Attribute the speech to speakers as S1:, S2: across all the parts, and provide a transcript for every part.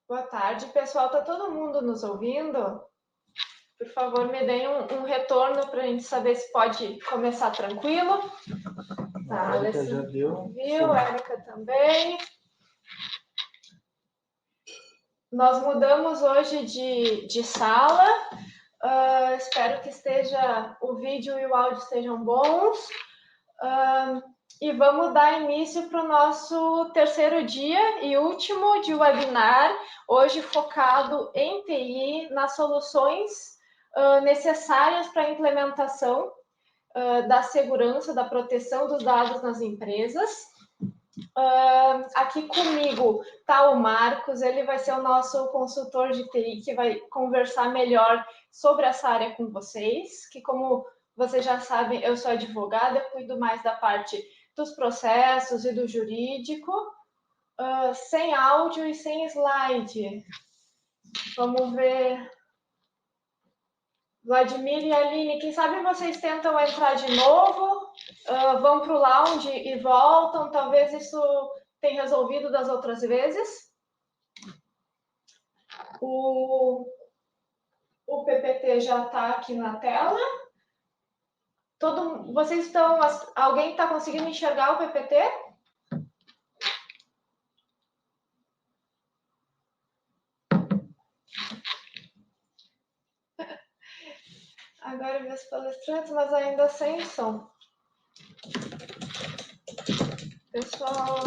S1: Boa tarde, pessoal. Tá todo mundo nos ouvindo? Por favor, me deem um retorno para a gente saber se pode começar tranquilo.
S2: Tá, a Érica já deu.
S1: Viu? A Érica também. Nós mudamos hoje de sala. Espero que o vídeo e o áudio estejam bons. E vamos dar início para o nosso terceiro dia e último de webinar, hoje focado em TI, nas soluções necessárias para a implementação da segurança, da proteção dos dados nas empresas. Aqui comigo está o Marcos, ele vai ser o nosso consultor de TI, que vai conversar melhor sobre essa área com vocês, que como vocês já sabem, eu sou advogada, cuido mais da parte dos processos e do jurídico, sem áudio e sem slide. Vamos ver. Vladimir e Aline, quem sabe vocês tentam entrar de novo, vão para o lounge e voltam, talvez isso tenha resolvido das outras vezes. O PPT já está aqui na tela. Alguém está conseguindo enxergar o PPT? Agora vi os palestrantes, mas ainda sem som. Pessoal...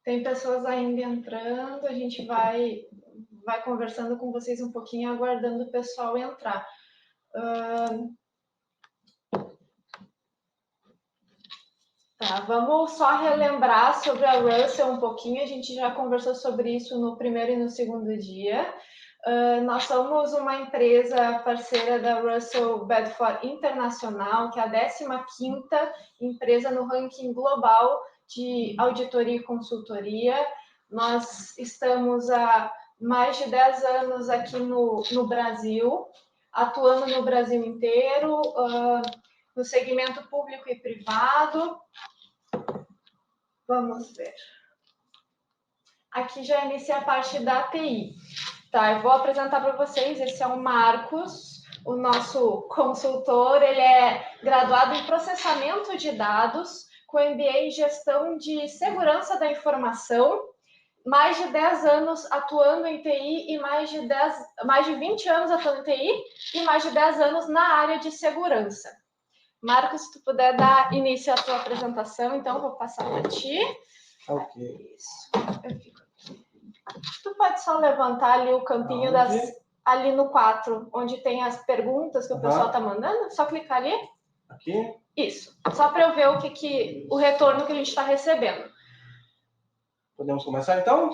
S1: Tem pessoas ainda entrando, a gente vai conversando com vocês um pouquinho, aguardando o pessoal entrar. Tá, vamos só relembrar sobre a Russell um pouquinho, a gente já conversou sobre isso no primeiro e no segundo dia. Nós somos uma empresa parceira da Russell Bedford Internacional, que é a 15ª empresa no ranking global de auditoria e consultoria. Nós estamos há mais de 10 anos aqui no Brasil, atuando no Brasil inteiro, no segmento público e privado. Vamos ver. Aqui já inicia a parte da TI. Tá, eu vou apresentar para vocês, esse é o Marcos, o nosso consultor, ele é graduado em processamento de dados, com MBA em gestão de segurança da informação, mais de 10 anos atuando em TI e mais de 20 anos atuando em TI e mais de 10 anos na área de segurança. Marcos, se tu puder dar início à tua apresentação, então vou passar para ti.
S2: Ok.
S1: Isso, eu fico aqui. Tu pode só levantar ali o campinho ali no 4, onde tem as perguntas que o pessoal está mandando? Só clicar ali.
S2: Aqui?
S1: Isso. Só para eu ver o retorno que a gente está recebendo.
S2: Podemos começar, então?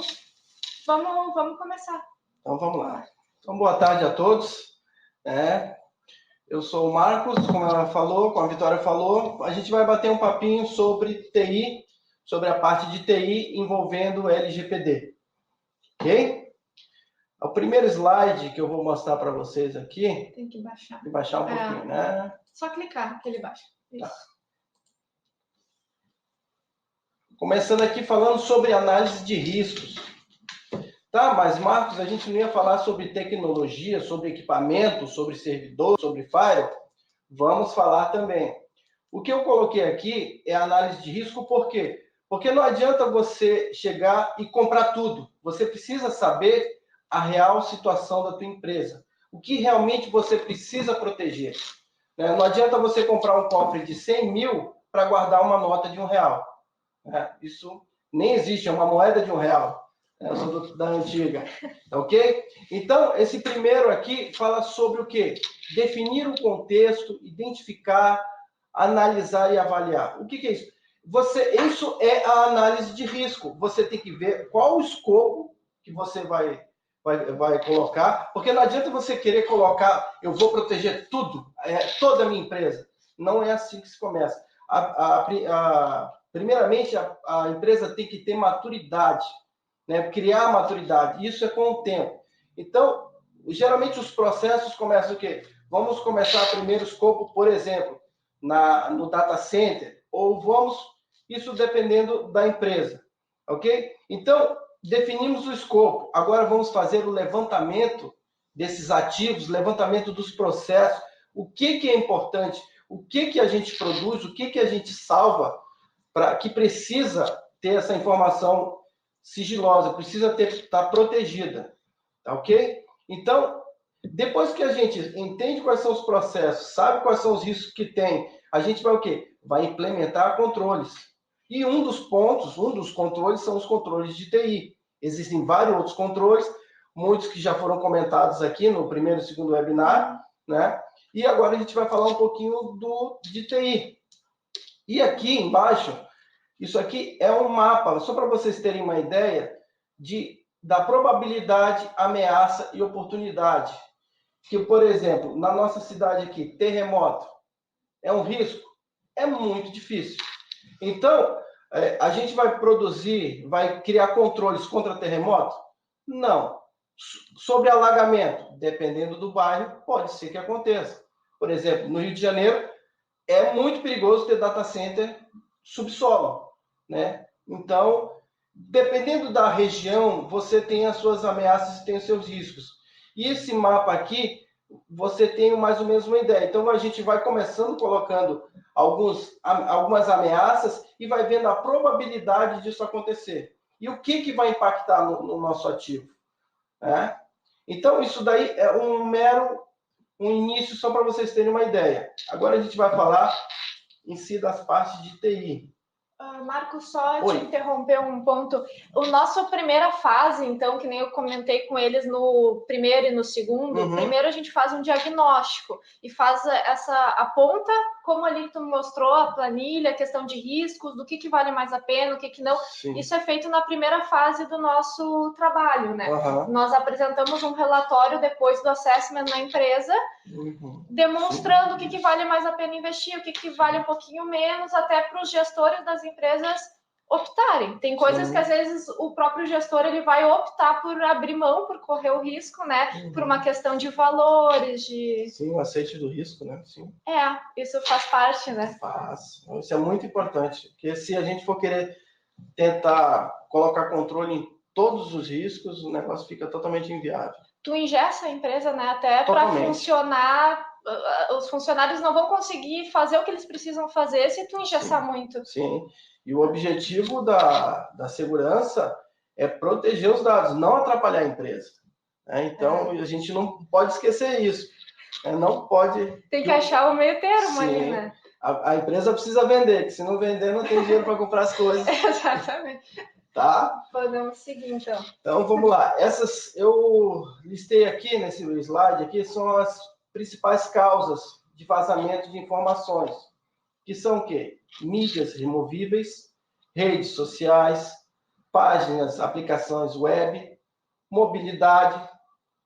S1: Vamos começar.
S2: Então, vamos lá. Então, boa tarde a todos. Eu sou o Marcos, como ela falou, como a Vitória falou. A gente vai bater um papinho sobre TI, sobre a parte de TI envolvendo LGPD. Ok? O primeiro slide que eu vou mostrar para vocês aqui...
S1: Tem que baixar.
S2: Tem que baixar um pouquinho, né?
S1: Só clicar que ele baixa. Isso.
S2: Tá. Começando aqui falando sobre análise de riscos. Tá, mas Marcos, a gente não ia falar sobre tecnologia, sobre equipamento, sobre servidor, sobre firewall? Vamos falar também. O que eu coloquei aqui é análise de risco, por quê? Porque não adianta você chegar e comprar tudo. Você precisa saber a real situação da tua empresa. O que realmente você precisa proteger. Não adianta você comprar um cofre de 100 mil para guardar uma nota de R$1. Isso nem existe, é uma moeda de R$1. Eu sou da antiga, ok? Então, esse primeiro aqui fala sobre o quê? Definir o contexto, identificar, analisar e avaliar. O que é isso? Isso é a análise de risco. Você tem que ver qual o escopo que você vai colocar, porque não adianta você querer colocar, eu vou proteger tudo, toda a minha empresa. Não é assim que se começa. Primeiramente, a empresa tem que ter maturidade, né? Criar maturidade. Isso é com o tempo. Então, geralmente os processos começam o quê? Vamos começar primeiro o escopo, por exemplo, no data center, ou isso dependendo da empresa, ok? Então, definimos o escopo. Agora vamos fazer o levantamento desses ativos, levantamento dos processos, o que é importante, o que a gente produz, o que a gente salva, que precisa ter essa informação sigilosa, precisa estar protegida, tá ok? Então, depois que a gente entende quais são os processos, sabe quais são os riscos que tem, a gente vai o quê? Vai implementar controles. E um dos controles são os controles de TI. Existem vários outros controles, muitos que já foram comentados aqui no primeiro e segundo webinar, né? E agora a gente vai falar um pouquinho de TI. E aqui embaixo, isso aqui é um mapa, só para vocês terem uma ideia da probabilidade, ameaça e oportunidade. Que, por exemplo, na nossa cidade aqui, terremoto é um risco? É muito difícil. Então, a gente vai criar controles contra terremoto? Não. Sobre alagamento, dependendo do bairro, pode ser que aconteça. Por exemplo, no Rio de Janeiro, é muito perigoso ter data center subsolo, né? Então, dependendo da região, você tem as suas ameaças e tem os seus riscos. E esse mapa aqui, você tem mais ou menos uma ideia. Então, a gente vai começando colocando algumas ameaças e vai vendo a probabilidade disso acontecer. E o que vai impactar no nosso ativo, né? Então, isso daí é um início só para vocês terem uma ideia. Agora a gente vai falar em si das partes de TI.
S1: Marcos, só te interromper um ponto. A nossa primeira fase, então, que nem eu comentei com eles no primeiro e no segundo, primeiro a gente faz um diagnóstico e faz aponta, como ali tu mostrou, a planilha, a questão de riscos, do que vale mais a pena, o que não. Sim. Isso é feito na primeira fase do nosso trabalho, né? Nós apresentamos um relatório depois do assessment na empresa, demonstrando o que vale mais a pena investir, o que vale um pouquinho menos, até para os gestores das empresas optarem. Tem coisas que às vezes o próprio gestor ele vai optar por abrir mão, por correr o risco, né? Por uma questão de valores,
S2: Sim, o aceite do risco, né? Sim.
S1: Isso faz parte, né?
S2: Faz. Isso é muito importante, porque se a gente for querer tentar colocar controle em todos os riscos, o negócio fica totalmente inviável.
S1: Tu engessa a empresa, né? Até para funcionar, os funcionários não vão conseguir fazer o que eles precisam fazer se tu engessar muito.
S2: Sim, e o objetivo da segurança é proteger os dados, não atrapalhar a empresa. Então, a gente não pode esquecer isso. Não pode...
S1: Tem que achar o meio termo ali, né?
S2: A empresa precisa vender, porque se não vender, não tem dinheiro para comprar as coisas.
S1: Exatamente.
S2: Tá?
S1: Podemos seguir, então.
S2: Então, vamos lá. Essas eu listei aqui, nesse slide aqui, são as principais causas de vazamento de informações, que são o quê? Mídias removíveis, redes sociais, páginas, aplicações web, mobilidade,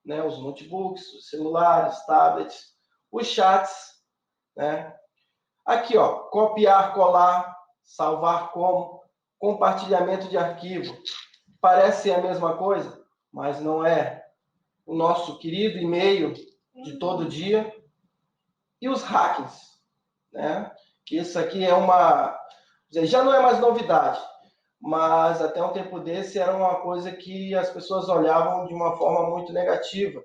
S2: né, os notebooks, os celulares, tablets, os chats, né? Aqui, ó, copiar, colar, salvar como, compartilhamento de arquivo. Parece ser a mesma coisa, mas não é. O nosso querido e-mail de todo dia. E os hackings, né? Isso aqui já não é mais novidade, mas até um tempo desse era uma coisa que as pessoas olhavam de uma forma muito negativa.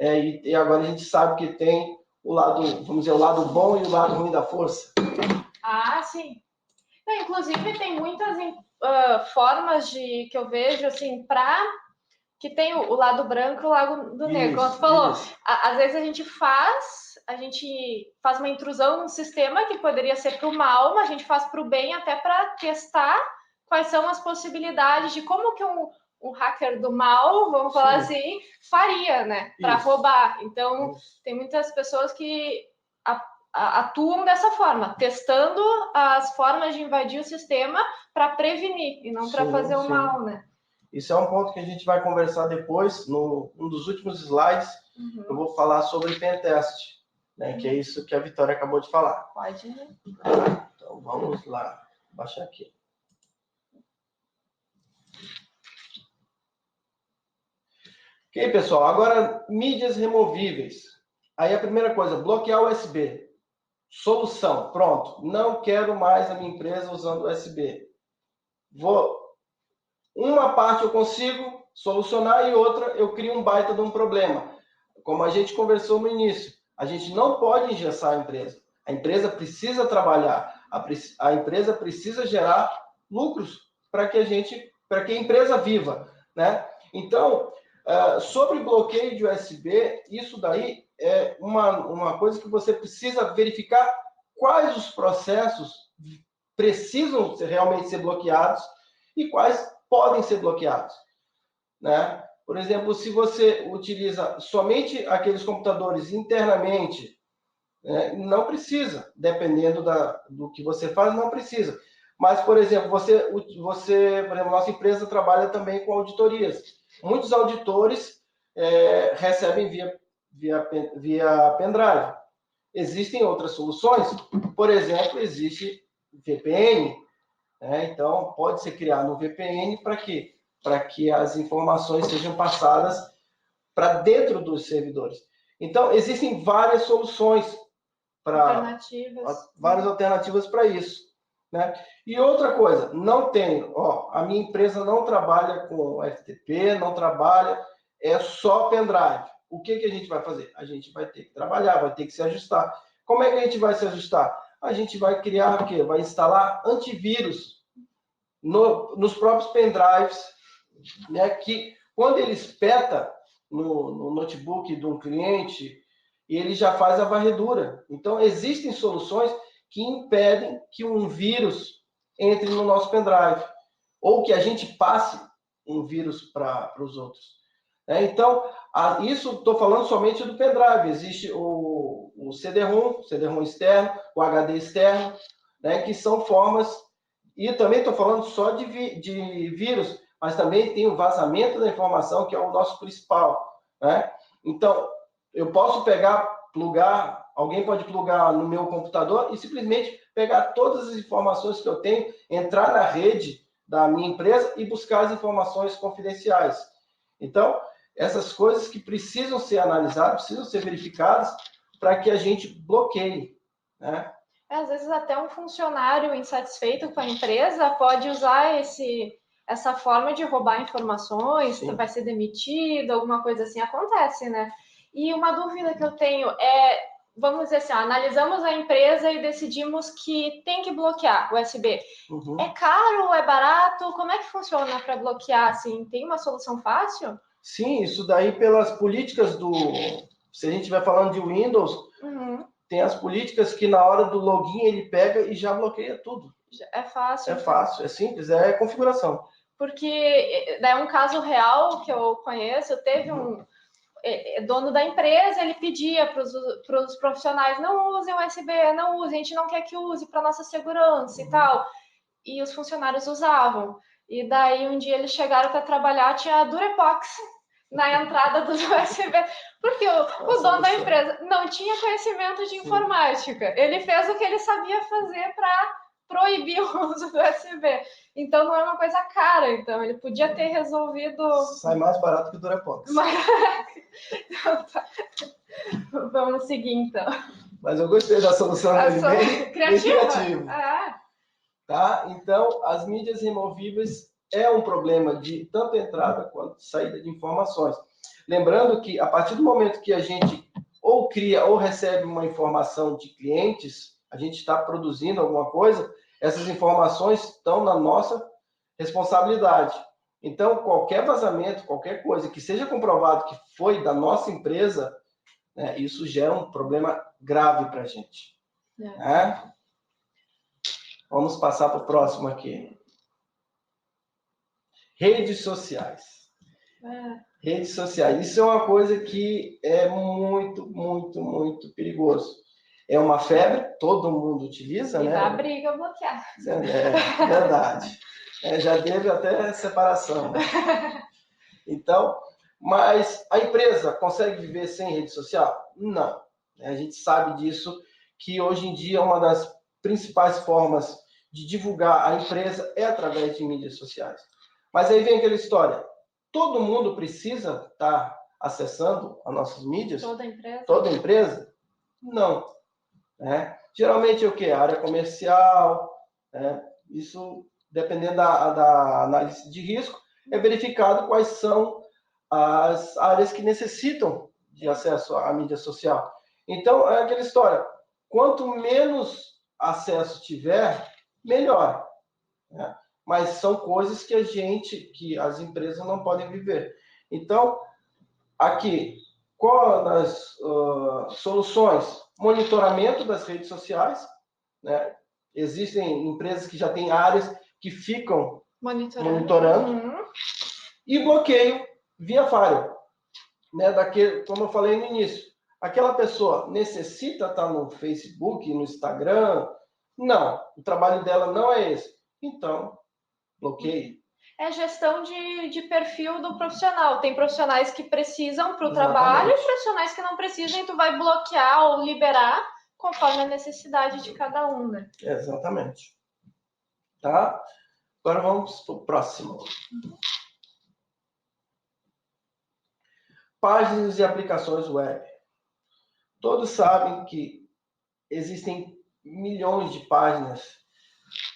S2: E agora a gente sabe que tem o lado, vamos dizer, o lado bom e o lado ruim da força.
S1: Sim. Inclusive, tem muitas formas que eu vejo, assim, que tem o lado branco e o lado do negro. Como tu falou, às vezes a gente faz uma intrusão num sistema que poderia ser para o mal, mas a gente faz para o bem até para testar quais são as possibilidades de como que um hacker do mal, vamos falar assim, faria, né? Para roubar. Então, tem muitas pessoas que atuam dessa forma, testando as formas de invadir o sistema para prevenir e não para fazer o mal, né?
S2: Isso é um ponto que a gente vai conversar depois, um dos últimos slides, eu vou falar sobre pentest, né? Que é isso que a Vitória acabou de falar.
S1: Pode ir.
S2: Então, vamos lá. Vou baixar aqui. Ok, pessoal. Agora, mídias removíveis. Aí a primeira coisa, bloquear o USB. Solução, pronto. Não quero mais a minha empresa usando USB. Uma parte eu consigo solucionar e outra eu crio um baita de um problema. Como a gente conversou no início, a gente não pode engessar a empresa. A empresa precisa trabalhar, a empresa precisa gerar lucros para que a empresa viva, né? Então, sobre bloqueio de USB, isso daí é uma coisa que você precisa verificar quais os processos precisam realmente ser bloqueados e quais podem ser bloqueados, né? Por exemplo, se você utiliza somente aqueles computadores internamente, não precisa, dependendo do que você faz, não precisa. Mas, por exemplo, por exemplo, nossa empresa trabalha também com auditorias. Muitos auditores recebem via pendrive. Existem outras soluções, por exemplo, existe VPN, então pode ser criado um VPN para quê? Para que as informações sejam passadas para dentro dos servidores. Então, existem várias soluções várias alternativas para isso, né? E outra coisa, a minha empresa não trabalha com FTP, não trabalha, é só pendrive. O que a gente vai fazer? A gente vai ter que trabalhar, vai ter que se ajustar. Como é que a gente vai se ajustar? A gente vai criar o quê? Vai instalar antivírus nos próprios pendrives, né? Que quando ele espeta no notebook de um cliente, ele já faz a varredura. Então, existem soluções que impedem que um vírus entre no nosso pendrive, ou que a gente passe um vírus para os outros. Então, isso estou falando somente do pendrive. Existe o CD-ROM externo, o HD externo, né, que são formas. E também estou falando só de vírus, mas também tem o vazamento da informação, que é o nosso principal, né? Então, eu posso alguém pode plugar no meu computador e simplesmente pegar todas as informações que eu tenho, entrar na rede da minha empresa e buscar as informações confidenciais. Então, essas coisas que precisam ser analisadas, precisam ser verificadas para que a gente bloqueie, né?
S1: Às vezes até um funcionário insatisfeito com a empresa pode usar essa forma de roubar informações,
S2: Sim.
S1: Vai ser demitido, alguma coisa assim, acontece, né? E uma dúvida que eu tenho vamos dizer assim, analisamos a empresa e decidimos que tem que bloquear o USB.
S2: Uhum.
S1: É caro, é barato? Como é que funciona para bloquear, assim? Tem uma solução fácil?
S2: Sim, isso daí pelas políticas se a gente estiver falando de Windows, tem as políticas que na hora do login ele pega e já bloqueia tudo.
S1: É fácil.
S2: É fácil, é simples, é configuração.
S1: Porque é um caso real que eu conheço, teve um dono da empresa, ele pedia para os profissionais, não usem o USB, não usem, a gente não quer que use para nossa segurança e tal. E os funcionários usavam. E daí um dia eles chegaram para trabalhar, tinha Durepox na entrada dos USB, porque o dono da empresa não tinha conhecimento de informática. Ele fez o que ele sabia fazer para proibir o uso do USB. Então não é uma coisa cara, então ele podia ter resolvido.
S2: Sai mais barato que o Durepox.
S1: Então, tá. Vamos seguir então.
S2: Mas eu gostei da solução dele, bem criativo. Tá? Então, as mídias removíveis é um problema de tanto entrada quanto saída de informações. Lembrando que a partir do momento que a gente ou cria ou recebe uma informação de clientes, a gente está produzindo alguma coisa, essas informações estão na nossa responsabilidade. Então, qualquer vazamento, qualquer coisa que seja comprovado que foi da nossa empresa, né, isso gera um problema grave para a gente. Né? Vamos passar para o próximo aqui. Redes sociais. Redes sociais. Isso é uma coisa que é muito, muito, muito perigoso. É uma febre, todo mundo utiliza, né?
S1: E dá briga bloquear.
S2: É verdade. Já teve até separação. Então, mas a empresa consegue viver sem rede social? Não. A gente sabe disso, que hoje em dia uma das principais formas de divulgar a empresa é através de mídias sociais. Mas aí vem aquela história, todo mundo precisa estar acessando as nossas mídias?
S1: Toda empresa?
S2: Toda empresa? Não. Geralmente é o quê? A área comercial, isso, dependendo da análise de risco, é verificado quais são as áreas que necessitam de acesso à mídia social. Então, é aquela história, quanto menos acesso tiver, melhor. Mas são coisas que as empresas não podem viver. Então, aqui, qual das soluções? Monitoramento das redes sociais, né? Existem empresas que já têm áreas que ficam monitorando. E bloqueio via firewall, né? Como eu falei no início, aquela pessoa necessita estar no Facebook, no Instagram? Não, o trabalho dela não é esse. Então, bloqueio.
S1: É gestão de perfil do profissional. Tem profissionais que precisam para o trabalho e profissionais que não precisam, e tu vai bloquear ou liberar conforme a necessidade de cada um, né?
S2: Exatamente. Tá? Agora vamos para o próximo. Páginas e aplicações web. Todos sabem que existem milhões de páginas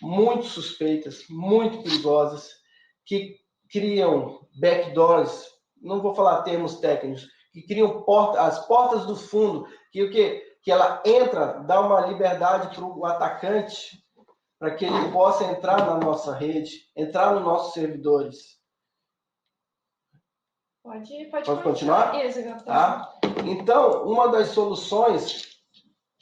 S2: muito suspeitas, muito perigosas, que criam backdoors, não vou falar termos técnicos, que criam as portas do fundo, que ela entra, dá uma liberdade para o atacante, para que ele possa entrar na nossa rede, entrar nos nossos servidores.
S1: Pode
S2: continuar?
S1: Isso,
S2: tá? Então, uma das soluções,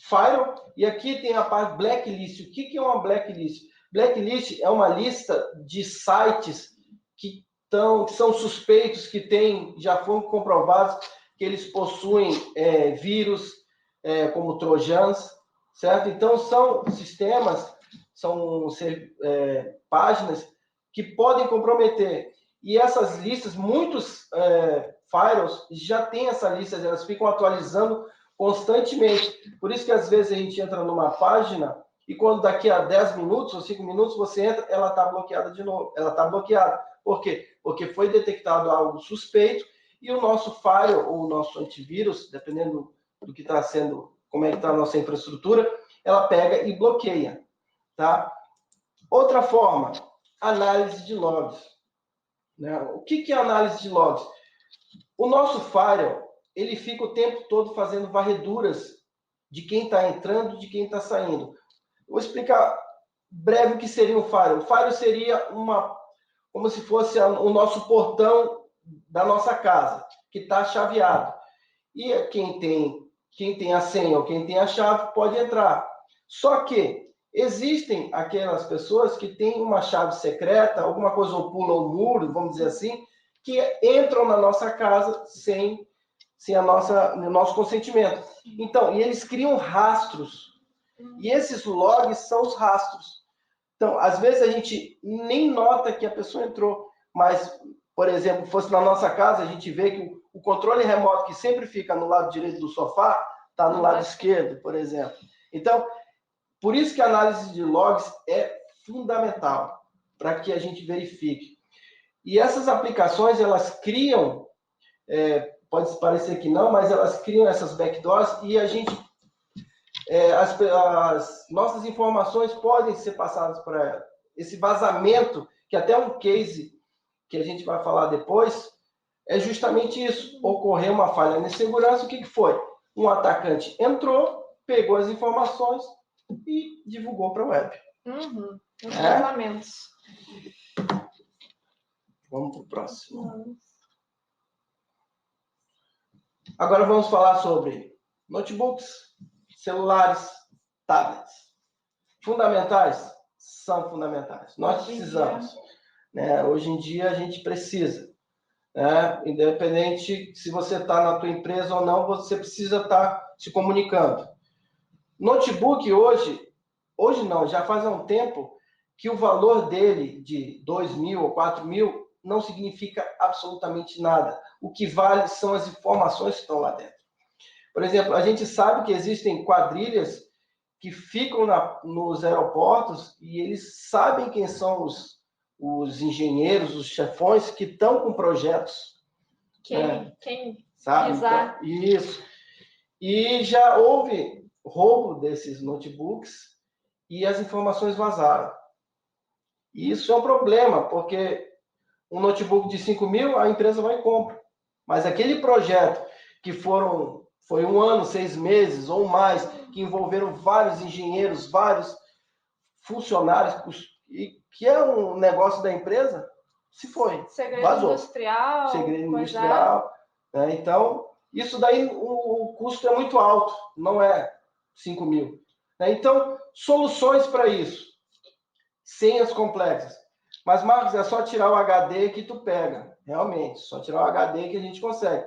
S2: firewall, e aqui tem a parte blacklist. O que é uma blacklist? Blacklist é uma lista de sites que são suspeitos, que já foram comprovados que eles possuem vírus, como trojans, certo? Então, são sistemas, são páginas que podem comprometer. E essas listas, muitos firewalls já têm essa lista, elas ficam atualizando constantemente. Por isso que às vezes a gente entra numa página e quando daqui a 10 minutos ou 5 minutos você entra, ela está bloqueada de novo. Ela está bloqueada. Por quê? Porque foi detectado algo suspeito e o nosso firewall ou o nosso antivírus, dependendo do que está sendo, como é que está a nossa infraestrutura, ela pega e bloqueia. Tá? Outra forma, análise de logs. Né? O que é análise de logs? O nosso firewall, ele fica o tempo todo fazendo varreduras de quem está entrando, de quem está saindo. Vou explicar breve o que seria um firewall. O firewall seria como se fosse o nosso portão da nossa casa, que está chaveado. E quem tem a senha ou quem tem a chave pode entrar. Só que existem aquelas pessoas que têm uma chave secreta, alguma coisa, ou pulam o muro, vamos dizer assim, que entram na nossa casa sem o nosso consentimento. Então, e eles criam rastros. E esses logs são os rastros. Então, às vezes a gente nem nota que a pessoa entrou, mas, por exemplo, fosse na nossa casa, a gente vê que o controle remoto que sempre fica no lado direito do sofá, está no lado esquerdo, por exemplo. Então, por isso que a análise de logs é fundamental para que a gente verifique. E essas aplicações, elas criam, pode parecer que não, mas elas criam essas backdoors e a gente, as nossas informações podem ser passadas para ela. Esse vazamento, que até um case que a gente vai falar depois, é justamente isso. Ocorreu uma falha de segurança, o que foi? Um atacante entrou, pegou as informações e divulgou para a web.
S1: Os vazamentos.
S2: Vamos para o próximo. Agora vamos falar sobre notebooks, celulares, tablets. Fundamentais? São fundamentais. Nós precisamos. Né? Hoje em dia a gente precisa. Né? Independente se você está na tua empresa ou não, você precisa estar se comunicando. Notebook hoje não, já faz um tempo que o valor dele de 2.000 ou 4.000 não significa absolutamente nada. O que vale são as informações que estão lá dentro. Por exemplo, a gente sabe que existem quadrilhas que ficam nos aeroportos e eles sabem quem são os engenheiros, os chefões que estão com projetos.
S1: Quem
S2: sabe?
S1: pisar.
S2: Então, isso. E já houve roubo desses notebooks e as informações vazaram. E isso é um problema, porque um notebook de 5 mil, a empresa vai e compra. Mas aquele projeto que foi 1 ano, 6 meses ou mais, que envolveram vários engenheiros, vários funcionários, e que é um negócio da empresa, se foi.
S1: Segredo
S2: vazou.
S1: industrial.
S2: Segredo industrial. Né? Então, isso daí, o custo é muito alto, não é 5 mil. Né? Então, soluções para isso. Senhas complexas. Mas, Marcos, é só tirar o HD que tu pega. Realmente, só tirar o HD que a gente consegue.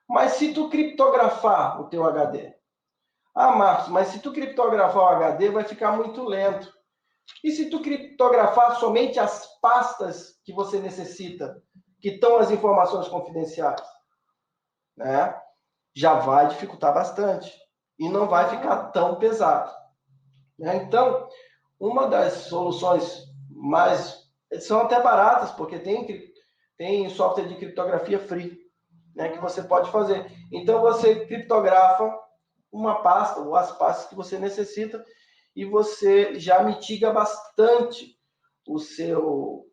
S2: Mas se tu criptografar o teu HD... Ah, Marcos, mas se tu criptografar o HD, vai ficar muito lento. E se tu criptografar somente as pastas que você necessita, que estão as informações confidenciais, né? Já vai dificultar bastante. E não vai ficar tão pesado. Né? Então, uma das soluções mais... São até baratas, porque tem software de criptografia free, né, que você pode fazer. Então, você criptografa uma pasta, ou as pastas que você necessita, e você já mitiga bastante o seu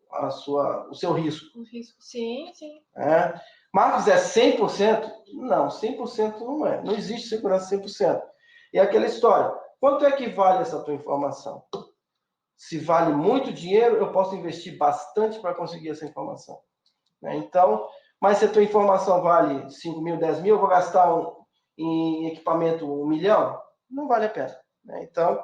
S2: risco.
S1: O risco, sim.
S2: É. Marcos, é 100%? Não, 100% não é. Não existe segurança 100%. E aquela história, quanto é que vale essa tua informação? Se vale muito dinheiro, eu posso investir bastante para conseguir essa informação. Né? Então, mas se a tua informação vale 5 mil, 10 mil, eu vou gastar em equipamento 1 milhão? Não vale a pena. Né? Então,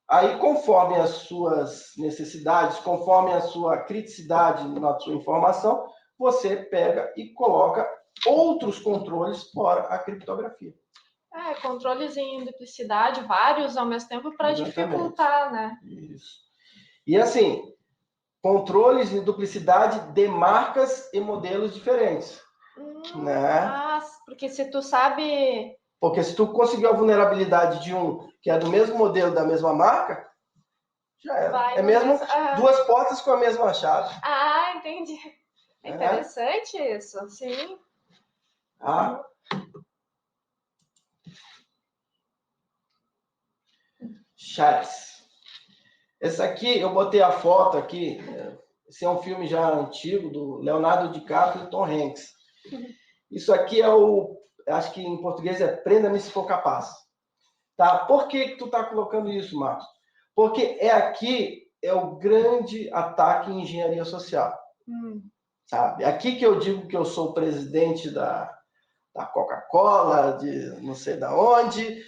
S2: aí, conforme as suas necessidades, conforme a sua criticidade na sua informação, você pega e coloca outros controles fora a criptografia.
S1: Controles em duplicidade, vários ao mesmo tempo, para dificultar, né?
S2: Isso. E assim, controles em duplicidade de marcas e modelos diferentes. Né?
S1: Porque se tu sabe...
S2: Porque se tu conseguir a vulnerabilidade de um que é do mesmo modelo, da mesma marca, já era. É mesmo duas portas com a mesma chave.
S1: Entendi. É interessante isso, sim.
S2: Chats. Essa aqui, eu botei a foto aqui. Esse é um filme já antigo, do Leonardo DiCaprio e Tom Hanks. Isso aqui acho que em português é Prenda-me se for capaz. Tá? Por que tu tá colocando isso, Marcos? Porque aqui é o grande ataque em engenharia social. Sabe? Aqui que eu digo que eu sou o presidente da Coca-Cola, de não sei da onde,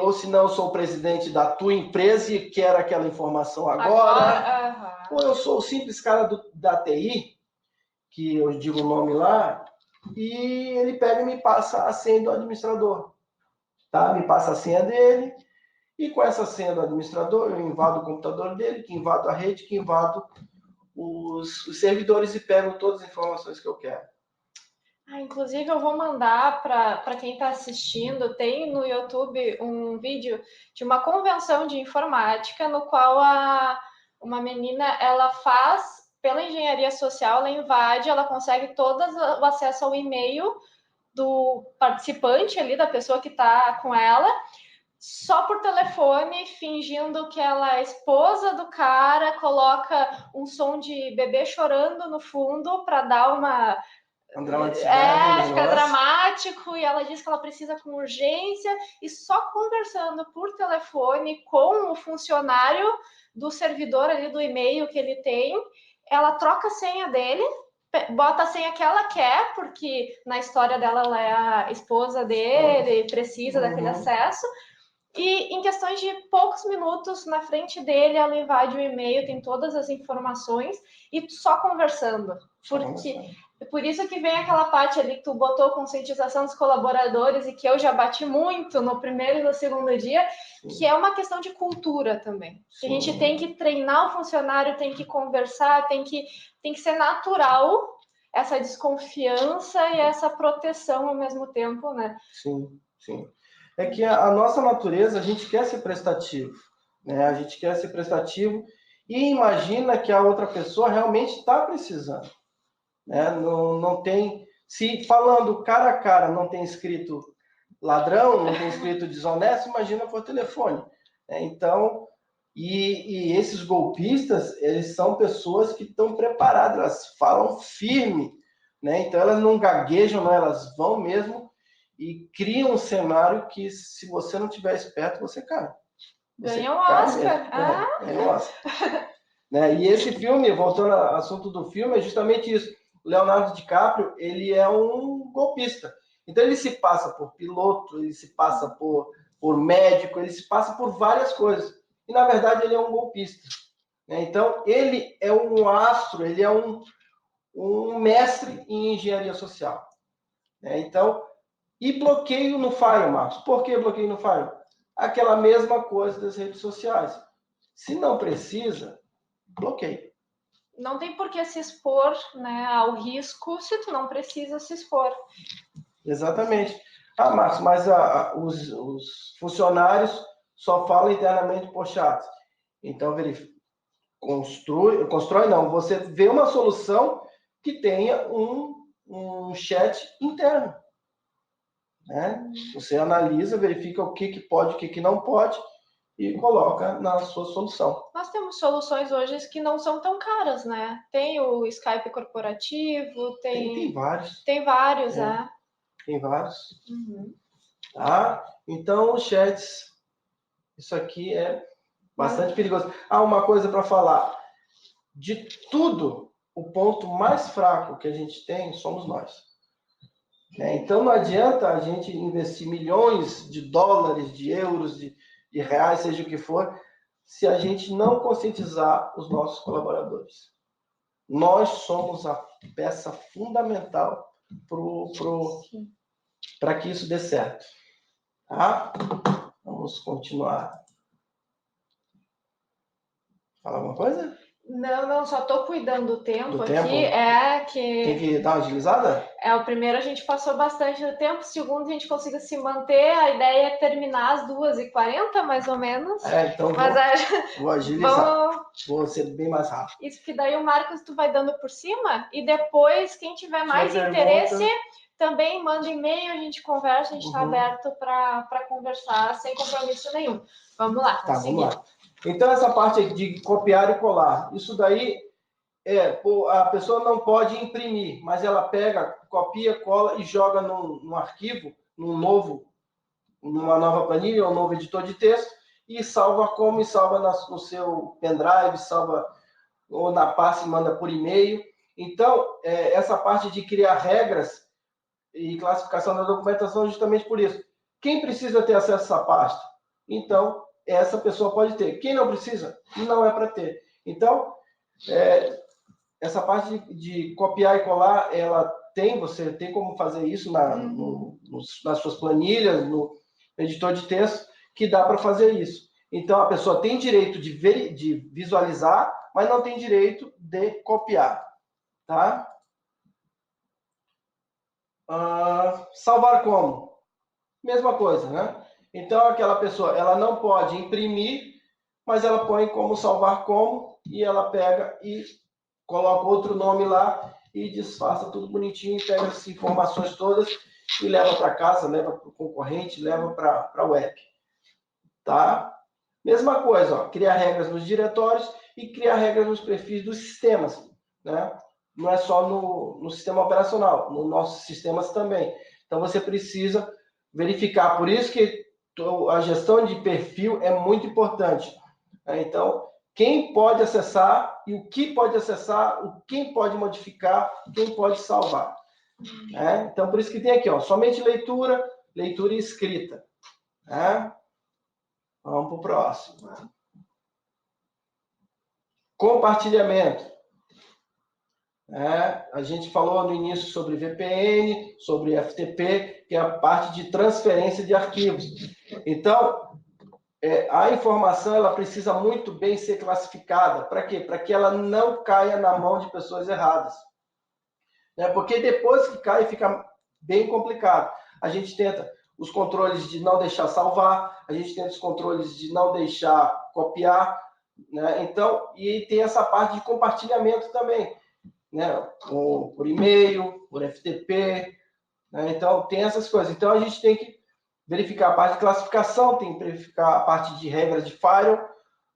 S2: ou se não, eu sou o presidente da tua empresa e quero aquela informação agora. Ou eu sou o simples cara da TI, que eu digo o nome lá, e ele pega e me passa a senha do administrador. Tá? Me passa a senha dele, e com essa senha do administrador, eu invado o computador dele, que invado a rede, que invado os servidores e pego todas as informações que eu quero.
S1: Inclusive, eu vou mandar para quem está assistindo, tem no YouTube um vídeo de uma convenção de informática, no qual uma menina, ela faz, pela engenharia social, ela invade, ela consegue todo o acesso ao e-mail do participante ali, da pessoa que está com ela, só por telefone, fingindo que ela é esposa do cara, coloca um som de bebê chorando no fundo para dar uma
S2: dramaticidade.
S1: Fica dramático, e ela diz que ela precisa com urgência, e só conversando por telefone com o funcionário do servidor ali do e-mail que ele tem, ela troca a senha dele, bota a senha que ela quer, porque na história dela ela é a esposa dele, precisa daquele acesso, e em questões de poucos minutos, na frente dele, ela invade o e-mail, tem todas as informações, e só conversando. Por isso que vem aquela parte ali que tu botou, conscientização dos colaboradores, e que eu já bati muito no primeiro e no segundo dia, que é uma questão de cultura também. Que a gente tem que treinar o funcionário, tem que conversar, tem que ser natural essa desconfiança e essa proteção ao mesmo tempo, né?
S2: Sim. Sim. É que a nossa natureza, a gente quer ser prestativo, né? A gente quer ser prestativo e imagina que a outra pessoa realmente está precisando, né? Não tem, se falando cara a cara não tem escrito ladrão, não tem escrito desonesto, imagina por telefone, né? Então, e esses golpistas, eles são pessoas que estão preparadas, elas falam firme, né? Então elas não gaguejam, não, elas vão mesmo e criam um cenário que, se você não estiver esperto, você cai. Você
S1: Ganha um
S2: cai
S1: Oscar.
S2: mesmo. Ganha um Oscar. Né? E esse filme, voltando ao assunto do filme, é justamente isso. O Leonardo DiCaprio, ele é um golpista. Então ele se passa por piloto, ele se passa por médico, ele se passa por várias coisas. E na verdade ele é um golpista. Né? Então ele é um astro, ele é um mestre em engenharia social. Né? Então, e bloqueio no Fire, Marcos. Por que bloqueio no Fire? Aquela mesma coisa das redes sociais. Se não precisa, bloqueio.
S1: Não tem por que se expor, né, ao risco se tu não precisa se expor.
S2: Exatamente. Ah, Marcos, mas os funcionários só falam internamente por chat. Então, verifica. Constrói não, você vê uma solução que tenha um chat interno. Né? Você analisa, verifica o que pode, o que não pode e coloca na sua solução.
S1: Nós temos soluções hoje que não são tão caras, né? Tem o Skype corporativo,
S2: Tem vários.
S1: Tem vários, né?
S2: Tem vários.
S1: Uhum.
S2: Tá? Então, os chats, isso aqui é bastante perigoso. Ah, uma coisa para falar. De tudo, o ponto mais fraco que a gente tem somos nós. Então, não adianta a gente investir milhões de dólares, de euros, de reais, seja o que for, se a gente não conscientizar os nossos colaboradores. Nós somos a peça fundamental para que isso dê certo. Tá? Vamos continuar. Fala alguma coisa?
S1: Não, só tô cuidando do tempo aqui.
S2: Tem que dar uma agilizada?
S1: O primeiro a gente passou bastante do tempo, o segundo a gente conseguiu se manter, a ideia é terminar às 2h40, mais ou menos.
S2: Então vou agilizar. Vou ser bem mais rápido.
S1: Isso que daí o Marcos tu vai dando por cima, e depois, quem tiver mais interesse, também manda e-mail, a gente conversa, a gente está aberto para conversar sem compromisso nenhum. Vamos lá,
S2: vamos lá. Então, essa parte de copiar e colar, isso daí a pessoa não pode imprimir, mas ela pega, copia, cola e joga num arquivo, numa nova planilha, ou um novo editor de texto, e salva no seu pendrive, salva ou na pasta e manda por e-mail. Então, essa parte de criar regras e classificação da documentação é justamente por isso. Quem precisa ter acesso a essa pasta? Então, essa pessoa pode ter. Quem não precisa, não é para ter. Então, essa parte de copiar e colar, você tem como fazer isso nas suas planilhas, no editor de texto, que dá para fazer isso. Então, a pessoa tem direito de visualizar, mas não tem direito de copiar. Tá? Salvar como? Mesma coisa, né? Então, aquela pessoa, ela não pode imprimir, mas ela põe como salvar como, e ela pega e coloca outro nome lá e disfarça tudo bonitinho, pega as informações todas e leva para casa, leva para o concorrente, leva para a web. Tá? Mesma coisa, criar regras nos diretórios e criar regras nos perfis dos sistemas. Né? Não é só no sistema operacional, nos nossos sistemas também. Então, você precisa verificar. Por isso que a gestão de perfil é muito importante. Então, quem pode acessar e o que pode acessar, quem pode modificar, quem pode salvar. Então, por isso que tem aqui, somente leitura e escrita. Vamos para o próximo. Compartilhamento. A gente falou no início sobre VPN, sobre FTP, que é a parte de transferência de arquivos. Então, a informação ela precisa muito bem ser classificada. Para quê? Para que ela não caia na mão de pessoas erradas. Porque depois que cai, fica bem complicado. A gente tenta. os controles de não deixar salvar, a gente tem os controles de não deixar copiar, né? Então, e tem essa parte de compartilhamento também, né? Por e-mail, por FTP, né? Então, tem essas coisas. Então, a gente tem que verificar a parte de classificação, tem que verificar a parte de regras de firewall,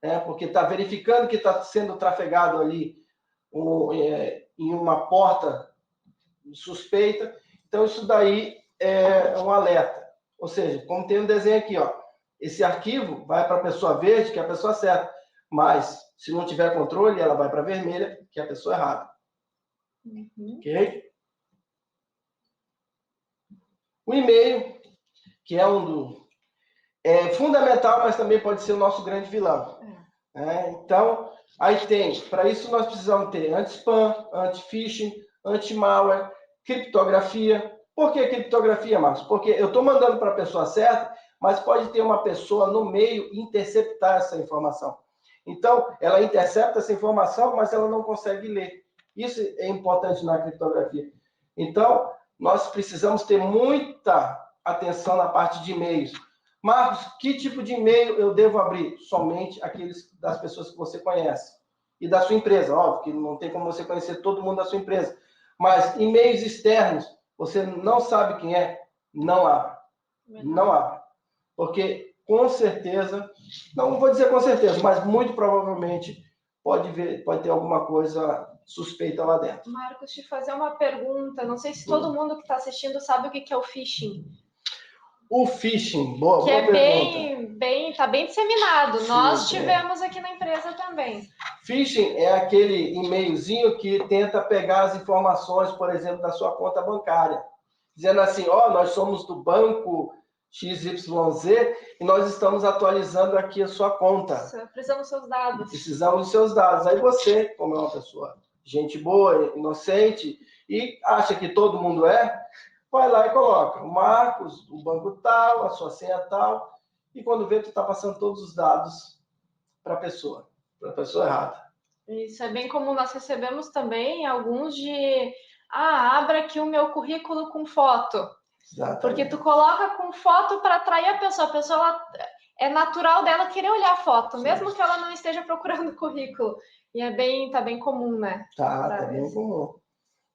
S2: né? Porque está verificando que está sendo trafegado ali em uma porta suspeita. Então, isso daí é um alerta. Ou seja, como tem um desenho aqui, ó, esse arquivo vai para a pessoa verde, que é a pessoa certa. Mas, se não tiver controle, ela vai para a vermelha, que é a pessoa errada. Ok? O e-mail, que é fundamental, mas também pode ser o nosso grande vilão. Então, aí para isso nós precisamos ter anti-spam, anti-phishing, anti-malware, criptografia. Por que criptografia, Marcos? Porque eu estou mandando para a pessoa certa, mas pode ter uma pessoa no meio e interceptar essa informação. Então, ela intercepta essa informação, mas ela não consegue ler. Isso é importante na criptografia. Então, nós precisamos ter muita atenção na parte de e-mails. Marcos, que tipo de e-mail eu devo abrir? Somente aqueles das pessoas que você conhece. E da sua empresa. Óbvio que não tem como você conhecer todo mundo da sua empresa. Mas e-mails externos, você não sabe quem é, não abra. Não abra. Porque, com certeza, não vou dizer com certeza, mas muito provavelmente pode ter alguma coisa suspeita lá dentro.
S1: Marcos, te fazer uma pergunta. Não sei se todo mundo que está assistindo sabe o que é o phishing.
S2: O phishing, boa
S1: que
S2: pergunta.
S1: Está bem disseminado. Sim, nós tivemos aqui na empresa também.
S2: Phishing é aquele e-mailzinho que tenta pegar as informações, por exemplo, da sua conta bancária. Dizendo assim, nós somos do banco XYZ e nós estamos atualizando aqui a sua conta.
S1: Precisamos dos seus dados.
S2: Precisamos dos seus dados. Aí você, como é uma pessoa gente boa, inocente, e acha que todo mundo vai lá e coloca o Marcos, o banco tal, a sua senha tal, e quando vê, tu está passando todos os dados para a pessoa errada.
S1: Isso é bem comum. Nós recebemos também alguns abra aqui o meu currículo com foto.
S2: Exatamente.
S1: Porque tu coloca com foto para atrair a pessoa é natural dela querer olhar a foto, sim, mesmo que ela não esteja procurando o currículo. E tá bem comum, né?
S2: Tá bem comum.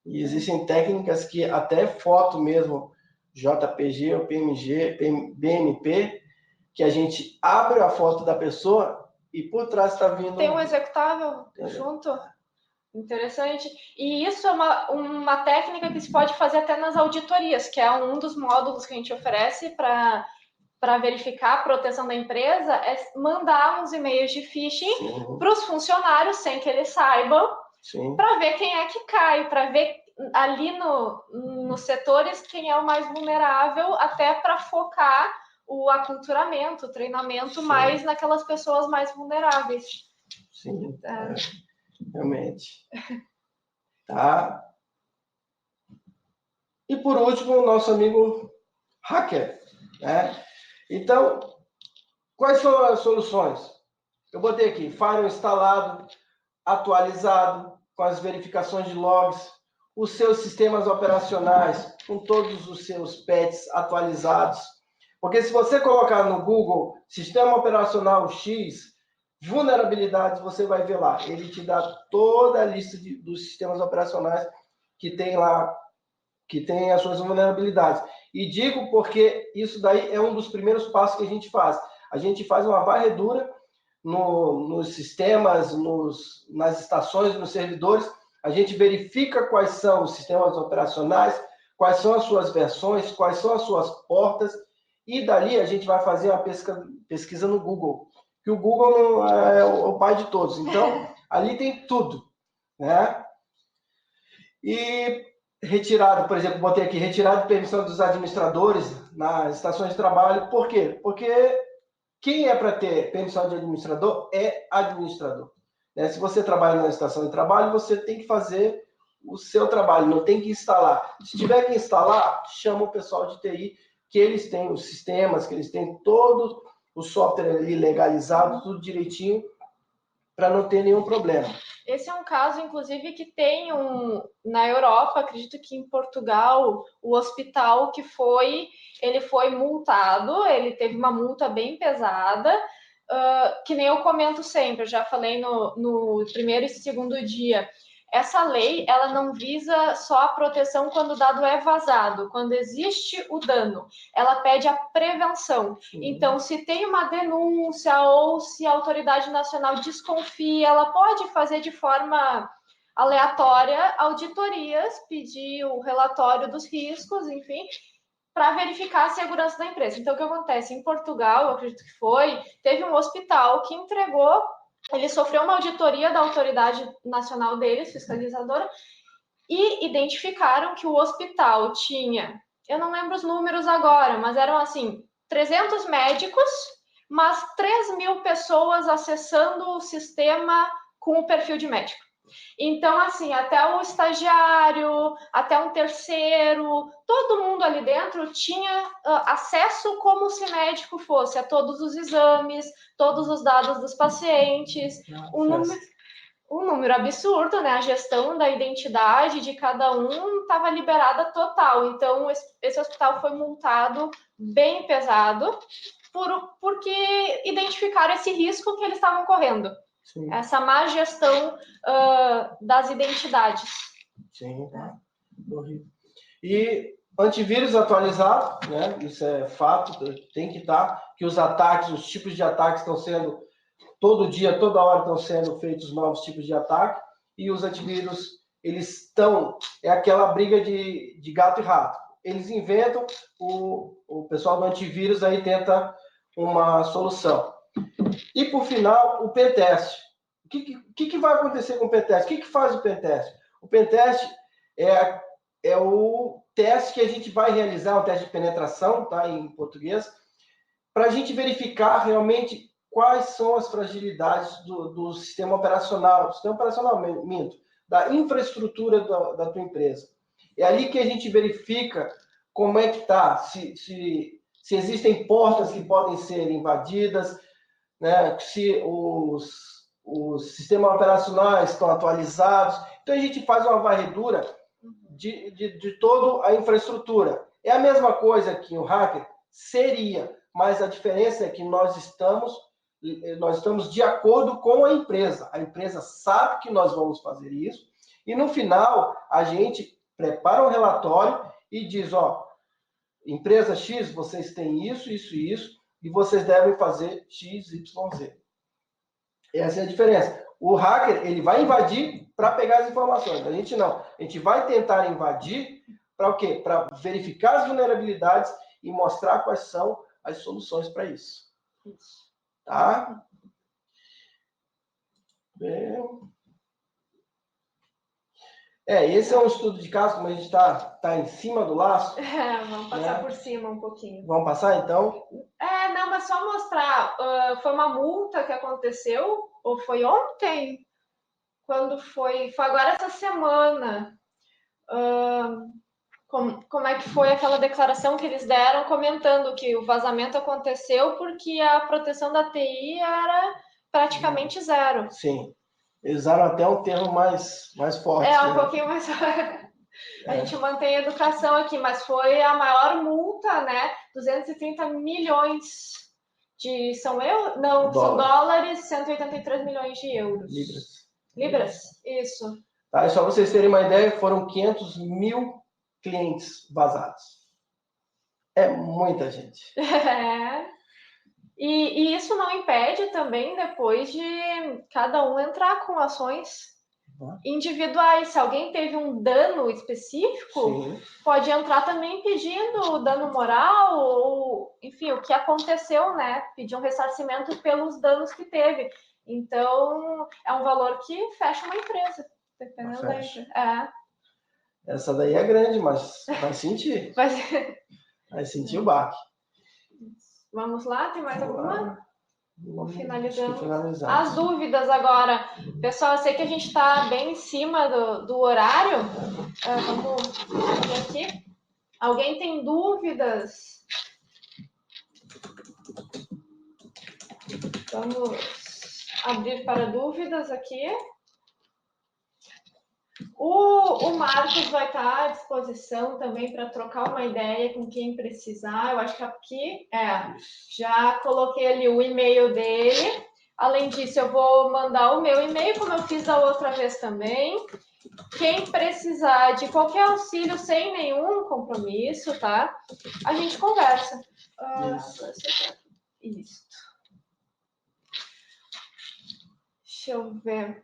S2: E existem técnicas que até foto mesmo, JPG ou PNG, BMP, que a gente abre a foto da pessoa e por trás está vindo...
S1: Tem um executável junto? Interessante. E isso é uma técnica que se pode fazer até nas auditorias, que é um dos módulos que a gente oferece para verificar a proteção da empresa, é mandar uns e-mails de phishing para os funcionários, sem que eles saibam, para ver quem é que cai, para ver ali nos setores quem é o mais vulnerável, até para focar o aculturamento, o treinamento mais naquelas pessoas mais vulneráveis.
S2: Sim, realmente. Tá? E por último, o nosso amigo hacker, né? Então, quais são as soluções? Eu botei aqui, firewall instalado, atualizado, com as verificações de logs, os seus sistemas operacionais, com todos os seus patches atualizados. Porque se você colocar no Google, Sistema Operacional X, vulnerabilidades, você vai ver lá. Ele te dá toda a lista dos sistemas operacionais que tem lá, que tem as suas vulnerabilidades. E digo porque isso daí é um dos primeiros passos que a gente faz. A gente faz uma varredura nos sistemas, nas estações, nos servidores. A gente verifica quais são os sistemas operacionais, quais são as suas versões, quais são as suas portas, e dali a gente vai fazer uma pesquisa no Google, que o Google não é o pai de todos. Então, ali tem tudo, né? E retirado, por exemplo, botei aqui, retirado de permissão dos administradores nas estações de trabalho. Por quê? Porque quem é para ter permissão de administrador é administrador. Né? Se você trabalha na estação de trabalho, você tem que fazer o seu trabalho, não tem que instalar. Se tiver que instalar, chama o pessoal de TI, que eles têm os sistemas, que eles têm todo o software ali legalizado, tudo direitinho, para não ter nenhum problema.
S1: Esse é um caso, inclusive, que tem na Europa, acredito que em Portugal, o hospital ele foi multado, ele teve uma multa bem pesada, que nem eu comento sempre, eu já falei no primeiro e segundo dia. Essa lei, ela não visa só a proteção quando o dado é vazado, quando existe o dano, ela pede a prevenção. Então, se tem uma denúncia ou se a autoridade nacional desconfia, ela pode fazer de forma aleatória auditorias, pedir o relatório dos riscos, enfim, para verificar a segurança da empresa. Então, o que acontece? Em Portugal, eu acredito que teve um hospital que entregou. Ele sofreu uma auditoria da autoridade nacional deles, fiscalizadora, e identificaram que o hospital tinha, eu não lembro os números agora, mas eram assim, 300 médicos, mas 3.000 pessoas acessando o sistema com o perfil de médico. Então, assim, até o estagiário, até um terceiro, todo mundo ali dentro tinha acesso como se médico fosse a todos os exames, todos os dados dos pacientes, um número absurdo, né? A gestão da identidade de cada um estava liberada total. Então, esse hospital foi multado bem pesado porque identificaram esse risco que eles estavam correndo. Sim. Essa má gestão das identidades.
S2: Sim, horrível. E antivírus atualizado, né? Isso é fato, tem que estar, que os ataques, os tipos de ataques estão sendo, todo dia, toda hora estão sendo feitos novos tipos de ataque, e os antivírus, eles estão, é aquela briga de gato e rato. Eles inventam, o pessoal do antivírus aí tenta uma solução. E, por final, o pentest. O que vai acontecer com o pentest? O que faz o pentest? O pentest é o teste que a gente vai realizar, um teste de penetração, tá, em português, para a gente verificar realmente quais são as fragilidades do sistema operacional, da infraestrutura da tua empresa. É ali que a gente verifica como é que está, se existem portas que podem ser invadidas, né, se os sistemas operacionais estão atualizados. Então, a gente faz uma varredura de toda a infraestrutura. É a mesma coisa que o hacker seria, mas a diferença é que nós estamos de acordo com a empresa. A empresa sabe que nós vamos fazer isso, e no final, a gente prepara um relatório e diz, empresa X, vocês têm isso, isso e isso, e vocês devem fazer X, Y, Z. Essa é a diferença. O hacker, ele vai invadir para pegar as informações. A gente não. A gente vai tentar invadir para o quê? Para verificar as vulnerabilidades e mostrar quais são as soluções para isso. Tá? Bem... esse é um estudo de caso, como a gente está em cima do laço.
S1: Vamos passar por cima um pouquinho.
S2: Vamos passar, então?
S1: Não, mas só mostrar. Foi uma multa que aconteceu, ou foi ontem? Quando foi? Foi agora essa semana. Como é que foi aquela declaração que eles deram comentando que o vazamento aconteceu porque a proteção da TI era praticamente zero.
S2: Sim. Eles usaram até um termo mais forte.
S1: Um pouquinho mais forte. A gente mantém a educação aqui, mas foi a maior multa, né? 230 milhões são dólares, 183 milhões de euros. Libras, isso.
S2: Tá, e só vocês terem uma ideia, foram 500 mil clientes vazados. É muita gente.
S1: E isso não impede também depois de cada um entrar com ações individuais. Se alguém teve um dano específico, sim, pode entrar também pedindo dano moral ou, enfim, o que aconteceu, né? Pedir um ressarcimento pelos danos que teve. Então, é um valor que fecha uma empresa, dependendo da empresa.
S2: Essa daí é grande, mas vai sentir. Vai sentir o baque.
S1: Vamos lá, tem mais alguma? Vou finalizando. As dúvidas agora. Pessoal, eu sei que a gente está bem em cima do horário. Vamos ver aqui. Alguém tem dúvidas? Vamos abrir para dúvidas aqui. O Marcos vai estar à disposição também para trocar uma ideia com quem precisar. Eu acho que aqui, já coloquei ali o e-mail dele. Além disso, eu vou mandar o meu e-mail, como eu fiz da outra vez também. Quem precisar de qualquer auxílio sem nenhum compromisso, tá? A gente conversa. Isso. Deixa eu ver.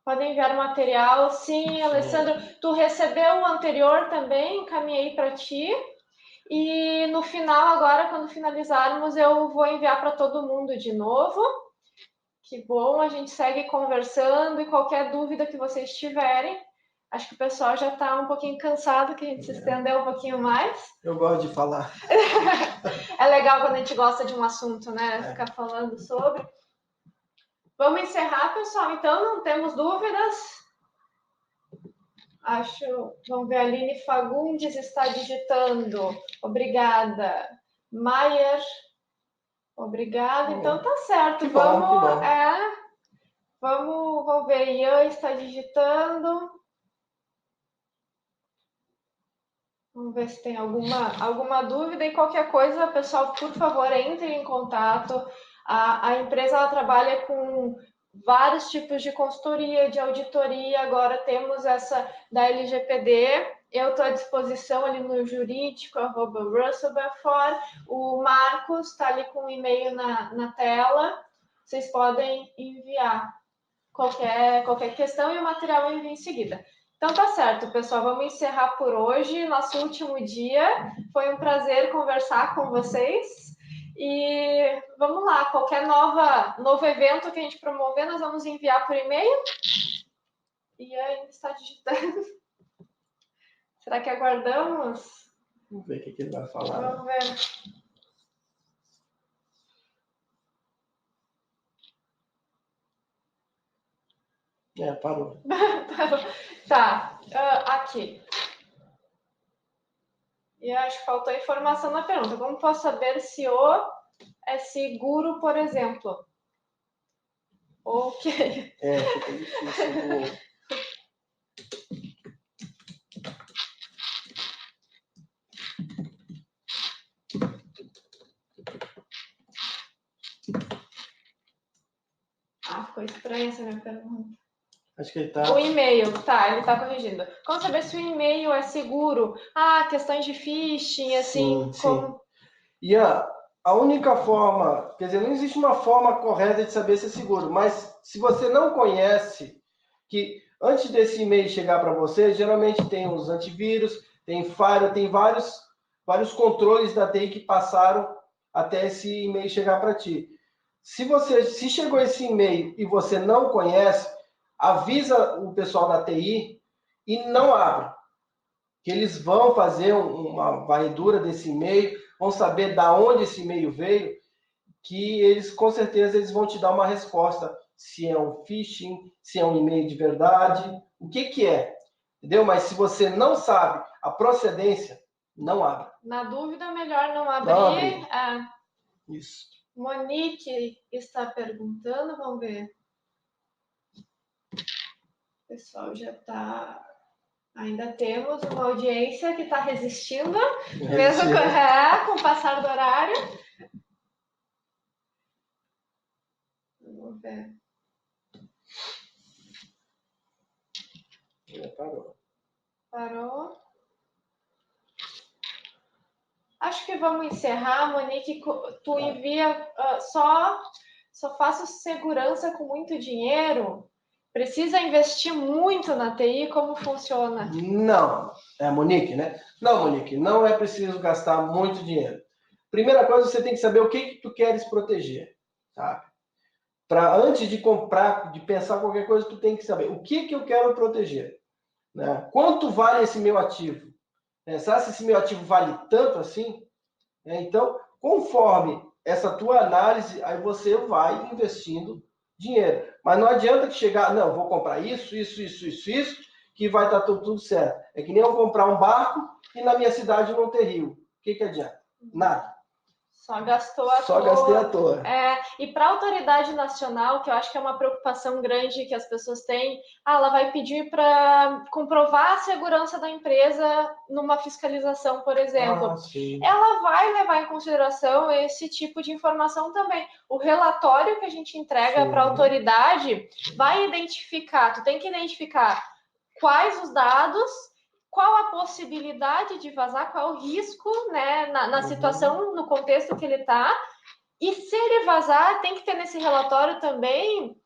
S1: Podem enviar material. Sim, Alessandro. Tu recebeu o anterior também, encaminhei para ti. E no final, agora, quando finalizarmos, eu vou enviar para todo mundo de novo. Que bom, a gente segue conversando e qualquer dúvida que vocês tiverem. Acho que o pessoal já está um pouquinho cansado, que a gente se estendeu um pouquinho mais.
S2: Eu gosto de falar.
S1: É legal quando a gente gosta de um assunto, né? Ficar falando sobre. Vamos encerrar, pessoal. Então, não temos dúvidas. Vamos ver, a Aline Fagundes está digitando. Obrigada. Maier, obrigada. Então, tá certo. Vamos ver. Ian está digitando. Vamos ver se tem alguma dúvida. E qualquer coisa, pessoal, por favor, entre em contato. A empresa ela trabalha com vários tipos de consultoria, de auditoria. Agora temos essa da LGPD. Eu estou à disposição ali no jurídico, @russellbefort. O Marcos está ali com o e-mail na tela. Vocês podem enviar qualquer questão e o material eu envio em seguida. Então tá certo, pessoal. Vamos encerrar por hoje, nosso último dia. Foi um prazer conversar com vocês. E vamos lá, qualquer novo evento que a gente promover, nós vamos enviar por e-mail. E ainda está digitando. Será que aguardamos?
S2: Vamos ver o que ele vai falar.
S1: Vamos ver.
S2: Parou.
S1: Tá, aqui. E acho que faltou informação na pergunta. Como posso saber se o é seguro, por exemplo? Ok.
S2: Fica difícil.
S1: Ficou estranha essa minha pergunta.
S2: Acho que ele tá...
S1: O e-mail, ele tá corrigindo. Como saber se o e-mail é seguro? Questões de phishing, assim,
S2: sim,
S1: como...
S2: Sim. E a única forma, quer dizer, não existe uma forma correta de saber se é seguro, mas se você não conhece, que antes desse e-mail chegar para você, geralmente tem os antivírus, tem firewall, tem vários controles da TI que passaram até esse e-mail chegar para ti. Se chegou esse e-mail e você não conhece, avisa o pessoal da TI e não abre. Que eles vão fazer uma varredura desse e-mail, vão saber de onde esse e-mail veio, que eles, com certeza, eles vão te dar uma resposta. Se é um phishing, se é um e-mail de verdade, o que é. Entendeu? Mas se você não sabe a procedência, não abre.
S1: Na dúvida, melhor não abrir.
S2: Não abrir. Isso.
S1: Monique está perguntando, vamos ver. O pessoal já está... Ainda temos uma audiência que está resistindo, mesmo com o passar do horário. Vamos ver. Parou. Acho que vamos encerrar, Monique. Tu envia só faço segurança com muito dinheiro. Precisa investir muito na TI? Como funciona?
S2: Não. É Monique, né? Não, Monique, não é preciso gastar muito dinheiro. Primeira coisa, você tem que saber o que tu queres proteger, sabe? Antes de comprar, de pensar qualquer coisa, tu tem que saber o que eu quero proteger. Né? Quanto vale esse meu ativo? Será que esse meu ativo vale tanto assim? Então, conforme essa tua análise, aí você vai investindo dinheiro. Mas não adianta que chegar, não, vou comprar isso, que vai estar tudo certo. É que nem eu comprar um barco e na minha cidade não ter rio. O que adianta? Nada.
S1: Só gastou à
S2: Só
S1: toa.
S2: gastei à toa.
S1: E para a autoridade nacional, que eu acho que é uma preocupação grande que as pessoas têm, ela vai pedir para comprovar a segurança da empresa numa fiscalização, por exemplo. Ela vai levar em consideração esse tipo de informação também. O relatório que a gente entrega para a autoridade vai identificar, tu tem que identificar quais os dados, qual a possibilidade de vazar, qual é o risco, né, na situação, no contexto que ele está. E se ele vazar, tem que ter nesse relatório também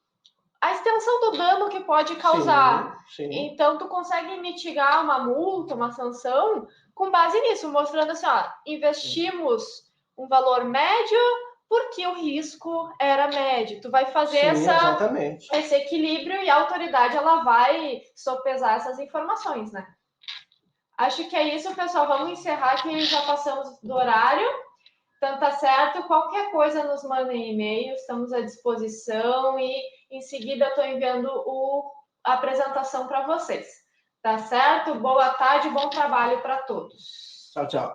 S1: a extensão do dano que pode causar.
S2: Sim.
S1: Então, tu consegue mitigar uma multa, uma sanção, com base nisso, mostrando assim, ó, investimos um valor médio porque o risco era médio. Tu vai fazer esse equilíbrio e a autoridade ela vai sopesar essas informações, né? Acho que é isso, pessoal. Vamos encerrar que já passamos do horário. Então, tá certo. Qualquer coisa nos mandem e-mail, estamos à disposição e em seguida eu estou enviando a apresentação para vocês. Tá certo? Boa tarde, bom trabalho para todos.
S2: Tchau, tchau.